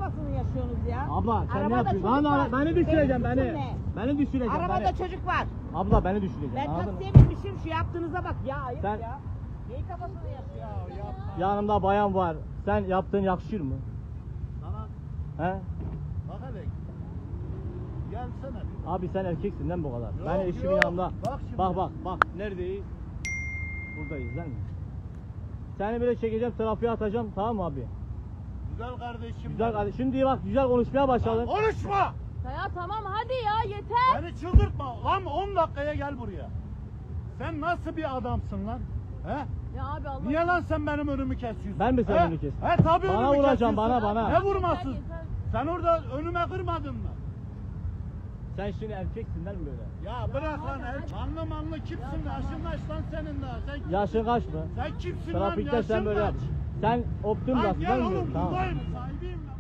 kafasını yaşıyorsunuz ya? Abla sen ne Arabada yapıyorsun? çocuk var. Lan beni düşüreceksin Benim beni. suçum ne? Beni düşüreceksin Arabada beni. çocuk var. Abla beni düşüreceksin. Ben anladın mı? taksiye binmişim, şu yaptığınıza bak ya, ayıp Sen- ya. Neyin kafasını yaşıyorsun? Ya yapma. Yanımda bayan var. Sen yaptığın yakışır mı? Sana He? bak hele. Gelsene bir. Abi sen erkeksin değil mi bu kadar? Yok, Ben eşimin yok. yanında. Bak şimdi. Bak. Neredeyiz? Buradayız değil mi? Seni böyle çekeceğim, trafiğe atacağım, tamam mı abi? Güzel kardeşim. Güzel kardeşim. Şimdi bak güzel konuşmaya başladın. Konuşma! Ya tamam hadi ya yeter. Beni çıldırtma. Lan 10 dakikaya gel buraya. Sen nasıl bir adamsın lan? He? Ya abi Allah. Niye lan sen benim önümü kesiyorsun? Ben mi senin He? önünü kestim? He tabii Bana önümü vuracaksın, kesiyorsun. bana. Ne vurmasın? Yeter, yeter. Sen orada önüme kırmadın mı? Sen şimdi erkeksin değil mi böyle? Ya bırak lan manlı kimsin? Yaşın kaç lan senin daha? Sen, Yaşın kaç mı? sen kimsin lan? Trafikte Yaşın sen böyle yap. kaç? Sen optimum Lan gazsın gel değil mi? oğlum Tamam. buradayım. Sahibiyim lan.